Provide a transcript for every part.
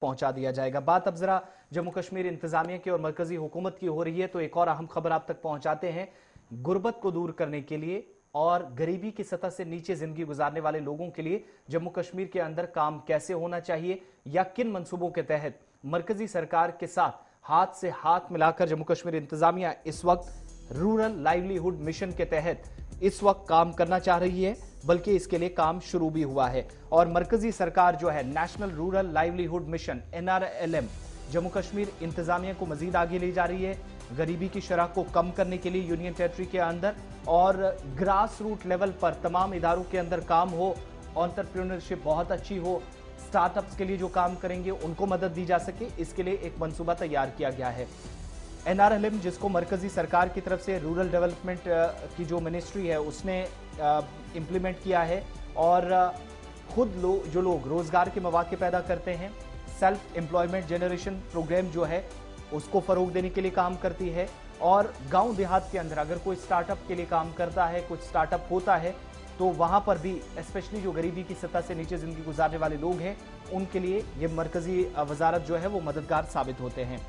पहुंचा दिया जाएगा। बात अब जरा जम्मू कश्मीर इंतजामिया की और मरकजी हुकूमत की हो रही है, तो एक और अहम खबर आप तक पहुंचाते हैं। गुर्बत को दूर करने के लिए और गरीबी की सतह से नीचे जिंदगी गुजारने वाले लोगों के लिए जम्मू कश्मीर के अंदर काम कैसे होना चाहिए या किन मंसूबों के तहत मरकजी सरकार के साथ हाथ से हाथ मिलाकर जम्मू कश्मीर इंतजामिया इस वक्त रूरल लाइवलीहुड मिशन के तहत इस वक्त काम करना चाह रही है, बल्कि इसके लिए काम शुरू भी हुआ है। और मरकजी सरकार जो है national rural livelihood mission NRLM Jammu Kashmir इंतजामिया को मजीद आगे ले जा रही है, गरीबी की शरह को कम करने के लिए यूनियन टेरिटरी के अंदर और ग्रास रूट लेवल पर तमाम इदारों के अंदर काम हो, एंटरप्रेन्योरशिप बहुत अच्छी हो, स्टार्टअप्स के लिए जो काम करेंगे उनको मदद दी जा सके, इसके लिए एक मंसूबा तैयार किया गया है। NRLM जिसको मरकजी सरकार की तरफ से रूरल डेवलपमेंट की जो मिनिस्ट्री है उसने इम्प्लीमेंट किया है और खुद जो लोग रोजगार के मौके पैदा करते हैं, सेल्फ एम्प्लॉयमेंट जनरेशन प्रोग्राम जो है उसको फरोग देने के लिए काम करती है। और गांव देहात के अंदर अगर कोई स्टार्टअप के लिए काम करता है, कुछ स्टार्टअप होता है, तो वहां पर भी स्पेशली जो गरीबी की सतह से नीचे जिंदगी गुजारने वाले लोग हैं उनके लिए ये मरकजी वजारत जो है वो मददगार साबित होते हैं।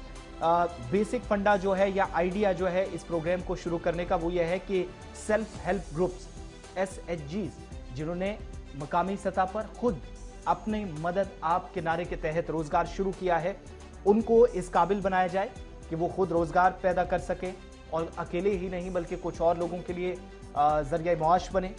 बेसिक फंडा जो है या आइडिया जो है इस प्रोग्राम को शुरू करने का वो ये है कि सेल्फ हेल्प ग्रुप्स SHGs जिन्होंने मकामी सतह पर खुद अपनी मदद आप के नारे के तहत रोजगार शुरू किया है, उनको इस काबिल बनाया जाए कि वो खुद रोजगार पैदा कर सके और अकेले ही नहीं बल्कि कुछ और लोगों के लिए जरिया मुआश बने।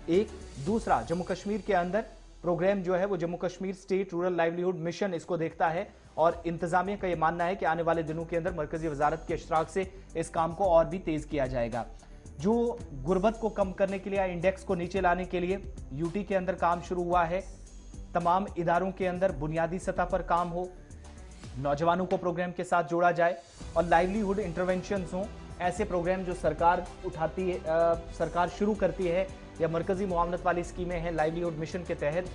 एक दूसरा जम्मू कश्मीर के अंदर प्रोग्राम जो है वो Jammu Kashmir state rural livelihood mission इसको देखता है और इंतजामिया का यह मानना है कि आने वाले दिनों के अंदर मरकजी वजारत के इश्तराक से इस काम को और भी तेज किया जाएगा। जो गुर्बत को कम करने के लिए या इंडेक्स को नीचे लाने के लिए यूटी के अंदर काम शुरू हुआ है। तमाम इदारों के अंदर बुनियादी सतह पर काम हो, नौजवानों को प्रोग्राम के साथ जोड़ा जाए और लाइवलीहुड इंटरवेंशन हो। ऐसे प्रोग्राम जो सरकार उठाती है, सरकार शुरू करती है या मरकजी मुआवनत वाली स्कीमें हैं लाइवलीहुड मिशन के तहत,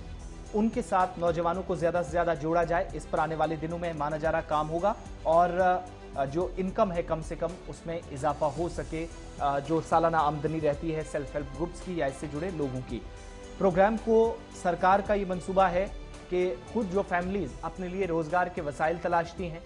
उनके साथ नौजवानों को ज्यादा से ज्यादा जोड़ा जाए। इस पर आने वाले दिनों में माना जा रहा काम होगा और जो इनकम है कम से कम उसमें इजाफा हो सके, जो सालाना आमदनी रहती है सेल्फ हेल्प ग्रुप्स की या इससे जुड़े लोगों की। प्रोग्राम को सरकार का ये मंसूबा है कि खुद जो फैमिलीज अपने लिए रोजगार के वसाइल तलाशती हैं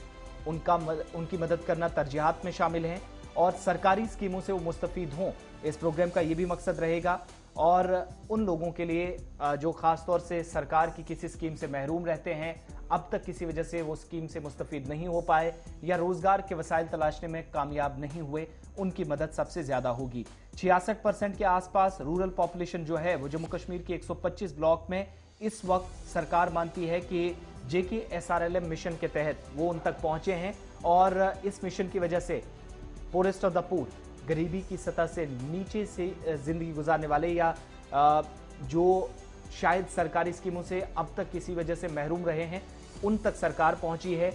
उनकी मदद करना तरजीहात में शामिल हैं और सरकारी स्कीमों से वो मुस्तफीद हों, इस प्रोग्राम का ये भी मकसद रहेगा। और उन लोगों के लिए जो खास तौर से सरकार की किसी स्कीम से महरूम रहते हैं, अब तक किसी वजह से वो स्कीम से मुस्तफीद नहीं हो पाए या रोजगार के वसाइल तलाशने में कामयाब नहीं हुए, उनकी मदद सबसे ज्यादा होगी। 66% के आसपास रूरल पॉपुलेशन जो है वो जम्मू कश्मीर के 125 ब्लॉक में इस वक्त सरकार मानती है कि JKSRLM मिशन के तहत वो उन तक पहुंचे हैं और इस मिशन की वजह से पोरेस्ट ऑफ द पुअर, गरीबी की सतह से नीचे से जिंदगी गुजारने वाले या जो शायद सरकारी स्कीमों से अब तक किसी वजह से महरूम रहे हैं, उन तक सरकार पहुंची है।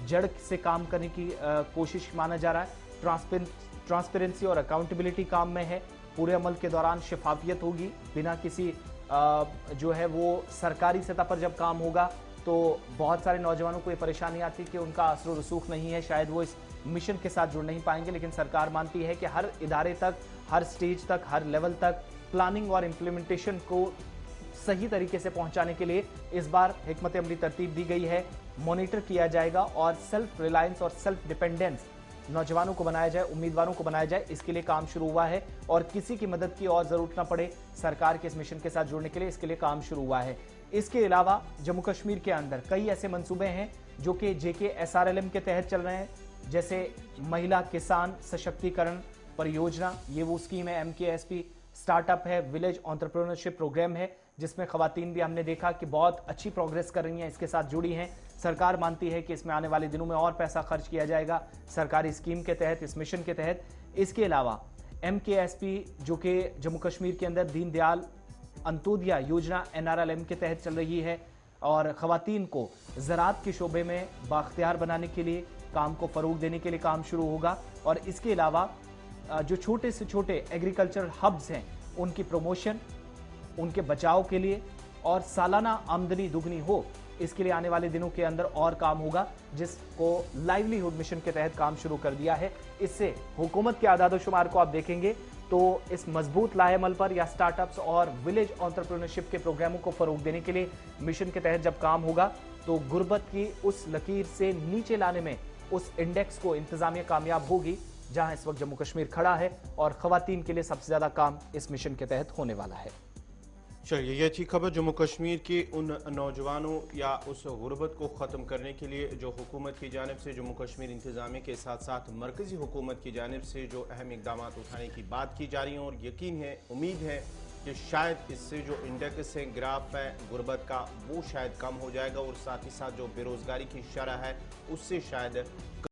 जड़ से काम करने की कोशिश माना जा रहा है। ट्रांसपेरेंसी और अकाउंटेबिलिटी काम में है। पूरे अमल के दौरान शफाफियत होगी, बिना किसी जो है वो सरकारी सतह पर जब काम होगा तो बहुत सारे नौजवानों को ये परेशानी आती है कि उनका असर रसूख नहीं है, शायद वो इस मिशन के साथ जुड़ नहीं पाएंगे। लेकिन सरकार मानती है कि हर इदारे तक, हर स्टेज तक, हर लेवल तक प्लानिंग और इम्प्लीमेंटेशन को सही तरीके से पहुंचाने के लिए इस बार हिकमत अमली तरतीब दी गई है। मॉनिटर किया जाएगा और सेल्फ रिलायंस और सेल्फ डिपेंडेंस नौजवानों को बनाया जाए, उम्मीदवारों को बनाया जाए, इसके लिए काम शुरू हुआ है। और किसी की मदद की और जरूरत ना पड़े सरकार के इस मिशन के साथ जुड़ने के लिए, इसके लिए काम शुरू हुआ है। इसके अलावा जम्मू कश्मीर के अंदर कई ऐसे मंसूबे हैं जो कि JKSRLM के तहत चल रहे हैं, जैसे महिला किसान सशक्तिकरण परियोजना, ये वो स्कीम है। MKSP स्टार्टअप है, विलेज एंटरप्रेन्योरशिप प्रोग्राम है, जिसमें खवातीन भी हमने देखा कि बहुत अच्छी प्रोग्रेस कर रही हैं, इसके साथ जुड़ी हैं। सरकार मानती है कि इसमें आने वाले दिनों में और पैसा खर्च किया जाएगा सरकारी स्कीम के तहत, इस मिशन के तहत। इसके अलावा MKSP जो कि जम्मू कश्मीर के अंदर दीनदयाल अंत्योदया योजना NRLM के तहत चल रही है और खवातीन को ज़राअत के शोबे में बाख्तियार बनाने के लिए, काम को फरोग देने के लिए काम शुरू होगा। और इसके अलावा जो छोटे से छोटे एग्रीकल्चरल हब्स हैं उनकी प्रमोशन, उनके बचाव के लिए और सालाना आमदनी दुगनी हो, इसके लिए आने वाले दिनों के अंदर और काम होगा, जिसको लाइवलीहुड मिशन के तहत काम शुरू कर दिया है। इससे हुकूमत के आदाद-ओ-शुमार को आप देखेंगे तो इस मजबूत लाहेमल पर या स्टार्टअप्स और विलेज एंटरप्रेन्योरशिप के प्रोग्रामों को फरोग देने के लिए मिशन के तहत जब काम होगा तो गुर्बत की उस लकीर से नीचे लाने में, उस इंडेक्स को इंतजामिया कामयाब होगी जहां इस वक्त जम्मू कश्मीर खड़ा है, और खवातीन के लिए सबसे ज्यादा काम इस मिशन के तहत होने वाला है। चलिए, ये अच्छी खबर जम्मू कश्मीर के उन नौजवानों या उस गुर्बत को ख़त्म करने के लिए जो हुकूमत की जानिब से, जम्मू कश्मीर इंतजामिया के साथ साथ मरकज़ी हुकूमत की जानिब से जो अहम इकदाम उठाने की बात की जा रही है, और यकीन है, उम्मीद है कि शायद इससे जो इंडेक्स है, ग्राफ है गुर्बत का, वो शायद कम हो जाएगा, और साथ ही साथ जो बेरोज़गारी की शरह है उससे शायद